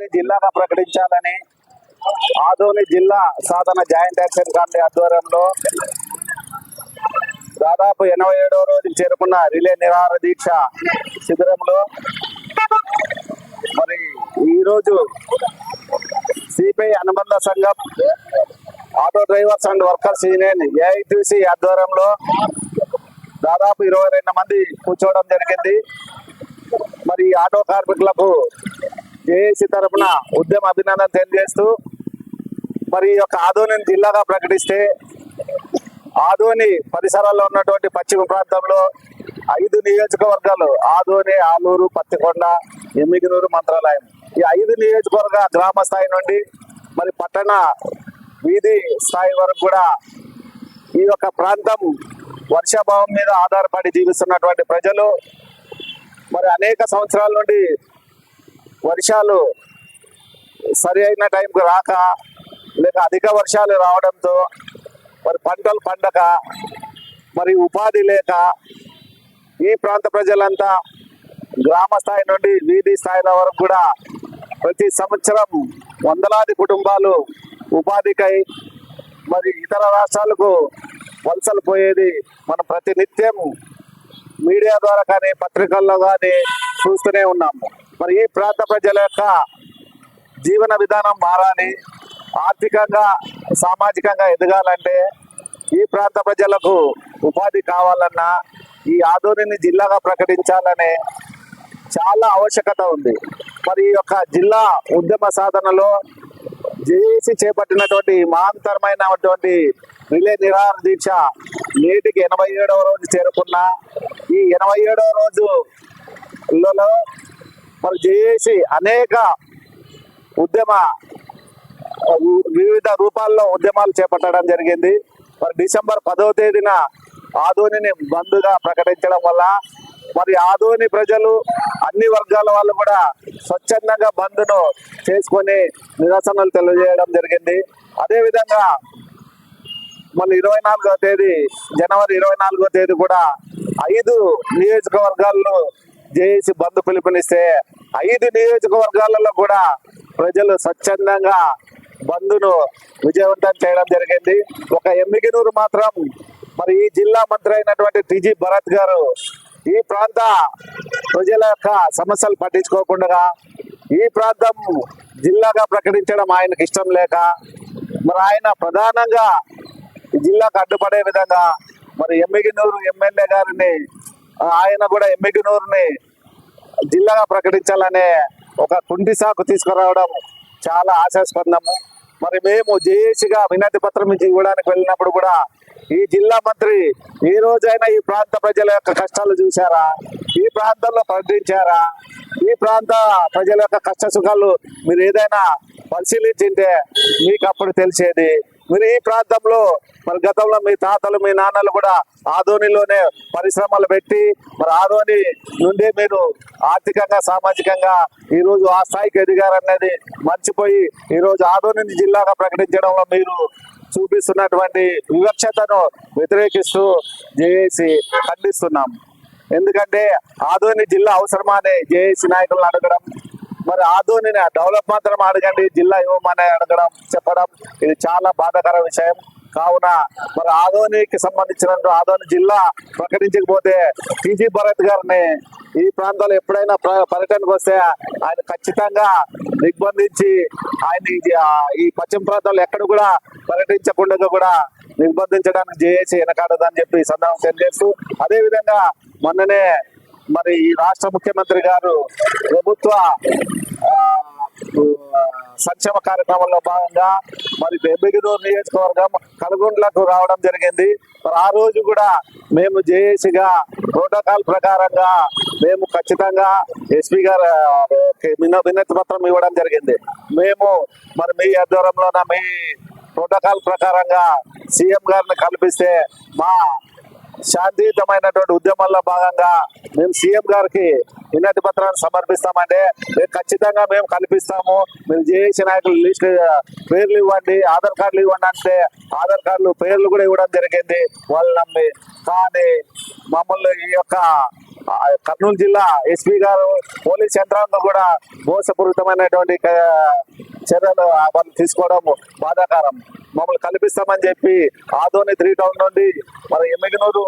ఆదోని జిల్లాగా ప్రకటించాలని ఆదోని జిల్లా సాధన జాయింట్ యాక్షన్ కమిటీ ఆధ్వర్యంలో దాదాపు 87వ రోజు చేరుకున్న రిలే నిరాహార దీక్ష శిబిరంలో మరి ఈరోజు సిపిఐ అనుబంధ సంఘం auto drivers and workers union AITC ఆధ్వర్యంలో దాదాపు 22 మంది కూర్చోవడం జరిగింది. మరి ఆటో కార్మికులకు జేఏసీ తరఫున ఉద్యమ అభినందన తెలియజేస్తూ మరి ఈ యొక్క ఆదోనిని జిల్లాగా ప్రకటిస్తే ఆదోని పరిసరాల్లో ఉన్నటువంటి పశ్చిమ ప్రాంతంలో 5 నియోజకవర్గాలు ఆదోని, ఆలూరు, పత్తికొండ, ఎమ్మిగనూరు, మంత్రాలయం ఈ 5 నియోజకవర్గ గ్రామ స్థాయి నుండి మరి పట్టణ వీధి స్థాయి వరకు కూడా ఈ యొక్క ప్రాంతం వర్షాభావం మీద ఆధారపడి జీవిస్తున్నటువంటి ప్రజలు మరి అనేక సంవత్సరాల నుండి వర్షాలు సరి అయిన టైంకి రాక లేక అధిక వర్షాలు రావడంతో మరి పంటలు పండక మరి ఉపాధి లేక ఈ ప్రాంత ప్రజలంతా గ్రామ స్థాయి నుండి వీధి స్థాయిల వరకు కూడా ప్రతి సంవత్సరం వందలాది కుటుంబాలు ఉపాధికై మరి ఇతర రాష్ట్రాలకు వలసలు పోయేది మనం ప్రతినిత్యం మీడియా ద్వారా కానీ పత్రికల్లో కానీ చూస్తూనే ఉన్నాము. మరి ఈ ప్రాంత ప్రజల యొక్క జీవన విధానం మారాలి, ఆర్థికంగా సామాజికంగా ఎదగాలంటే ఈ ప్రాంత ప్రజలకు ఉపాధి కావాలన్నా ఈ ఆదోనిని జిల్లాగా ప్రకటించాలనే చాలా ఆవశ్యకత ఉంది. మరి ఈ యొక్క జిల్లా ఉద్యమ సాధనలో జేఏసీ చేపట్టినటువంటి మహత్తరమైనటువంటి రిలే నిరాహార దీక్ష నేటికి 87వ రోజు చేరుకున్న ఈ 87వ రోజులలో మరి జేఏసీ అనేక వివిధ రూపాల్లో ఉద్యమాలు చేపట్టడం జరిగింది. మరి డిసెంబర్ 10వ తేదీన ఆదోనిని బంద్గా ప్రకటించడం వల్ల మరి ఆదోని ప్రజలు అన్ని వర్గాల వాళ్ళు కూడా స్వచ్ఛందంగా బంద్ను చేసుకొని నిరసనలు తెలియజేయడం జరిగింది. అదేవిధంగా మళ్ళీ 24వ తేదీ జనవరి 24వ తేదీ కూడా 5 నియోజకవర్గాల్లో జేఏసీ బంద్ పిలుపునిస్తే 5 నియోజకవర్గాలలో కూడా ప్రజలు స్వచ్ఛందంగా బంద్ను విజయవంతం చేయడం జరిగింది. ఒక ఎమ్మిగనూరు మాత్రం మరి ఈ జిల్లా మంత్రి అయినటువంటి టిజి భరత్ గారు ఈ ప్రాంత ప్రజల యొక్క సమస్యలు పట్టించుకోకుండా ఈ ప్రాంతం జిల్లాగా ప్రకటించడం ఆయనకు ఇష్టం లేక మరి ఆయన ప్రధానంగా జిల్లాకు అడ్డుపడే విధంగా మరి ఎమ్మిగనూరు ఎమ్మెల్యే గారిని ఆయన కూడా ఎమ్మిగనూరుని జిల్లాగా ప్రకటించాలనే ఒక కుంటి సాకు తీసుకురావడం చాలా ఆశాస్పదము. మరి మేము జేఏసీగా వినతి పత్రం ఇవ్వడానికి వెళ్ళినప్పుడు కూడా ఈ జిల్లా మంత్రి ఏ రోజైనా ఈ ప్రాంత ప్రజల యొక్క కష్టాలు చూశారా, ఈ ప్రాంతంలో పర్యటించారా, ఈ ప్రాంత ప్రజల యొక్క కష్ట సుఖాలు మీరు ఏదైనా పరిశీలించింటే మీకు అప్పుడు తెలిసేది. మీరు ఈ ప్రాంతంలో మరి గతంలో మీ తాతలు మీ నాన్నలు కూడా ఆదోనిలోనే పరిశ్రమలు పెట్టి మరి ఆదోని నుండే మీరు ఆర్థికంగా సామాజికంగా ఈరోజు ఆ స్థాయికి ఎదిగారనేది మర్చిపోయి ఈరోజు ఆదోనిని జిల్లాగా ప్రకటించడంలో మీరు చూపిస్తున్నటువంటి వివక్షతను వ్యతిరేకిస్తూ జేఏసీ ఖండిస్తున్నాం. ఎందుకంటే ఆదోని జిల్లా అవసరమా అని జేఏసీ నాయకులను అడగడం, మరి ఆదోని డెవలప్ మాత్రం అడగండి జిల్లా ఇవ్వమని అడగడం చెప్పడం ఇది చాలా బాధాకర విషయం. కావున మరి ఆదోనికి సంబంధించినట్టు ఆదోని జిల్లా ప్రకటించకపోతే టిజి భరత్ గారిని ఈ ప్రాంతాల్లో ఎప్పుడైనా పర్యటనకు వస్తే ఆయన ఖచ్చితంగా నిర్బంధించి ఆయన ఈ పశ్చిమ ప్రాంతాల్లో ఎక్కడ కూడా పర్యటించకుండా కూడా నిర్బంధించడానికి జేఏసీ వెనకాడదని చెప్పి సందర్భం తెలియజేస్తూ అదేవిధంగా మొన్ననే మరి ఈ రాష్ట్ర ముఖ్యమంత్రి గారు ప్రభుత్వ సంక్షేమ కార్యక్రమంలో భాగంగా మరి ఎమ్మిగనూరు నియోజకవర్గం కలగొండలకు రావడం జరిగింది. మరి ఆ రోజు కూడా మేము జేఏసీగా ప్రోటోకాల్ ప్రకారంగా మేము ఖచ్చితంగా ఎస్పీ గారు వినతి పత్రం ఇవ్వడం జరిగింది. మేము మరి మీ ఆధ్వర్యంలోన మీ ప్రోటోకాల్ ప్రకారంగా సీఎం గారిని కల్పిస్తే మా శాంతియుతమైనటువంటి ఉద్యమంలో భాగంగా మేము సీఎం గారికి వినతి పత్రాన్ని సమర్పిస్తామంటే ఖచ్చితంగా మేము కల్పిస్తాము, మీరు జేఏసీ నాయకులు లిస్ట్ పేర్లు ఇవ్వండి, ఆధార్ కార్డులు ఇవ్వండి అంటే ఆధార్ కార్డులు పేర్లు కూడా ఇవ్వడం జరిగింది వాళ్ళు నమ్మి. కానీ మమ్మల్ని ఈ యొక్క కర్నూలు జిల్లా ఎస్పీ గారు, పోలీస్ యంత్రాంగం కూడా మోసపూరితమైనటువంటి చర్యలు వాళ్ళు తీసుకోవడం బాధాకరం. మమ్మల్ని కల్పిస్తామని చెప్పి ఆదోని 3 టౌన్ నుండి మరి ఎమ్మిగనూరు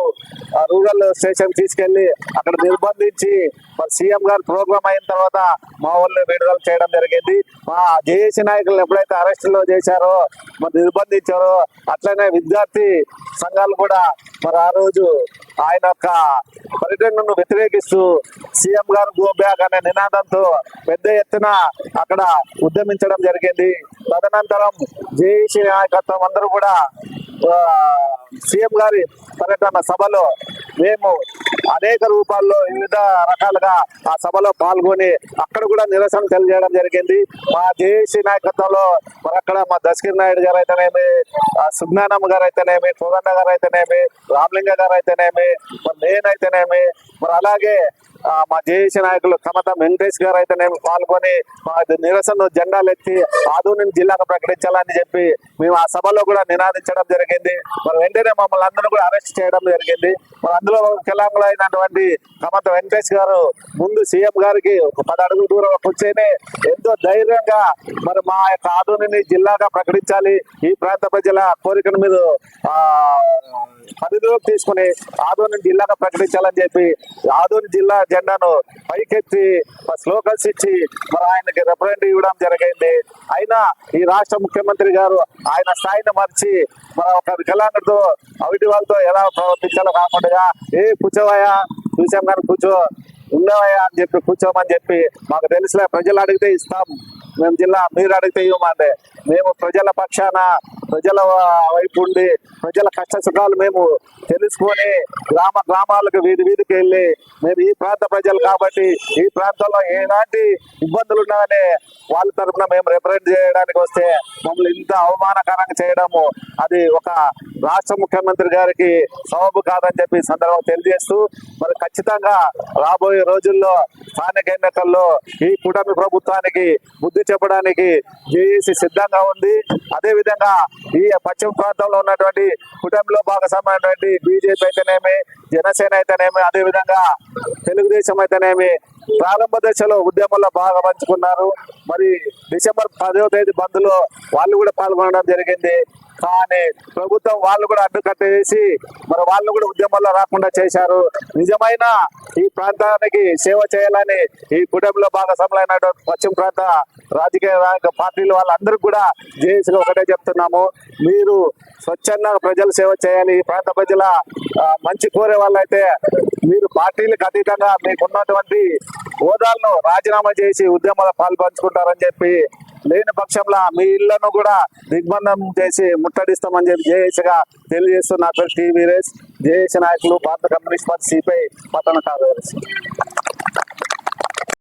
రూరల్ స్టేషన్ తీసుకెళ్లి అక్కడ నిర్బంధించి మరి సీఎం గారు ప్రోగ్రామ్ అయిన తర్వాత మా వాళ్ళని విడుదల చేయడం జరిగింది. మా జేఏసీ నాయకులు ఎప్పుడైతే అరెస్టులో చేశారో మరి నిర్బంధించారో అట్లనే విద్యార్థి సంఘాలు కూడా మరి ఆ రోజు ఆయన యొక్క పర్యటనను వ్యతిరేకిస్తూ సీఎం గారు గో బ్యాక్ అనే నినాదంతో పెద్ద ఎత్తున అక్కడ ఉద్యమించడం జరిగింది. తదనంతరం జేఏసీ నాయకత్వం అందరూ కూడా సీఎం గారి పర్యటన సభలో మేము అనేక రూపాల్లో వివిధ రకాలుగా ఆ సభలో పాల్గొని అక్కడ కూడా నిరసన తెలియజేయడం జరిగింది. మా జేఏసీ నాయకత్వంలో మరి అక్కడ మా దశకిర్ నాయుడు గారు అయితేనేమి, సుజ్ఞానమ్మ గారు అయితేనేమి, కోదండ గారు అయితేనేమి, రామలింగ గారు అయితేనేమి, మరి నేనైతేనేమి, మరి అలాగే మా జేఏసీ నాయకులు కమత వెంకటేష్ గారు అయితేనేమి పాల్గొని మా నిరసన జెండాలు ఎత్తి ఆదోని జిల్లాకు ప్రకటించాలని చెప్పి మేము ఆ సభలో కూడా నినాదించడం జరిగింది. మరి వెంటనే మమ్మల్ని అందరూ కూడా అరెస్ట్ చేయడం జరిగింది. మరి అందులో కిలాంగులు అయినటువంటి కమత వెంకటేష్ గారు ముందు సీఎం గారికి 10 అడుగుల దూరం కూర్చొని ఎంతో ధైర్యంగా మరి మా యొక్క ఆదోనిని జిల్లాగా ప్రకటించాలి, ఈ ప్రాంత ప్రజల కోరికను మీరు పరిధిలోకి తీసుకుని ఆదోని జిల్లాగా ప్రకటించాలని చెప్పి ఆదోని జిల్లా జెండాను పైకెత్తి స్లోగన్స్ ఇచ్చి మరి ఆయనకి రిప్రజెంట్ ఇవ్వడం జరిగింది. అయినా ఈ రాష్ట్ర ముఖ్యమంత్రి గారు ఆయన స్థాయిని మర్చి మన ఒక వికలాంగుడితో అవిటి వాళ్ళతో ఎలా ప్రవర్తించాలో కాకుండా కూర్చోవయ్యా, చూసాం కానీ కూర్చో, ఉండవయ్యా అని చెప్పి కూర్చోమని చెప్పి మాకు తెలిసిన ప్రజలు అడిగితే ఇస్తాం, మేము జిల్లా మీరు అడిగితే ఇవ్వమంటే మేము ప్రజల పక్షాన ప్రజల వైపు ఉండి ప్రజల కష్ట సుఖాలు మేము తెలుసుకొని గ్రామాలకు వీధికి వెళ్ళి మేము ఈ ప్రాంత ప్రజలు కాబట్టి ఈ ప్రాంతంలో ఎలాంటి ఇబ్బందులు ఉన్నాయని వాళ్ళ తరఫున మేము రిప్రజెంట్ చేయడానికి వస్తే మమ్మల్ని ఇంత అవమానకరంగా చేయడము అది ఒక రాష్ట్ర ముఖ్యమంత్రి గారికి సబబు కాదని చెప్పి సందర్భంగా తెలియజేస్తూ మరి ఖచ్చితంగా రాబోయే రోజుల్లో స్థానిక ఎన్నికల్లో ఈ కూటమి ప్రభుత్వానికి బుద్ధి చెప్పడానికి జేఏసీ సిద్ధంగా ఉంది. అదే విధంగా ఈ పశ్చిమ ప్రాంతంలో ఉన్నటువంటి కూటమిలో భాగస్వామైనటువంటి బీజేపీ అయితేనేమి, జనసేన అయితేనేమి, అదే విధంగా తెలుగుదేశం అయితేనేమి ప్రారంభ దశలో ఉద్యమంలో బాగా పంచుకున్నారు. మరి డిసెంబర్ 10వ తేదీ బంద్లో వాళ్ళు కూడా పాల్గొనడం జరిగింది. కానీ ప్రభుత్వం వాళ్ళు కూడా అడ్డుకట్టేసి మరి వాళ్ళు కూడా ఉద్యమంలో రాకుండా చేశారు. నిజమైన ఈ ప్రాంతానికి సేవ చేయాలని ఈ కూటమిలో భాగస్వాములైన పశ్చిమ ప్రాంత రాజకీయ పార్టీలు వాళ్ళందరూ కూడా జేఏసీగా ఒకటే చెప్తున్నాము, మీరు స్వచ్ఛందంగా ప్రజలు సేవ చేయాలి. ఈ ప్రాంత ప్రజల మంచి కోరే వాళ్ళైతే మీరు పార్టీలకు అతీతంగా మీకున్నటువంటి హోదాలను రాజీనామా చేసి ఉద్యమంలో పాల్పంచుకుంటారని చెప్పి, లేని పక్షంలో మీ ఇళ్లను కూడా దిగ్బంధం చేసి ముట్టడిస్తామని చెప్పి జేఏసీగా తెలియజేస్తున్న టీవీ రేస్ జేఏసీ నాయకులు, భారత కమ్యూనిస్ట్ పార్టీ సిపిఐ పట్టణ కార్యదర్శి.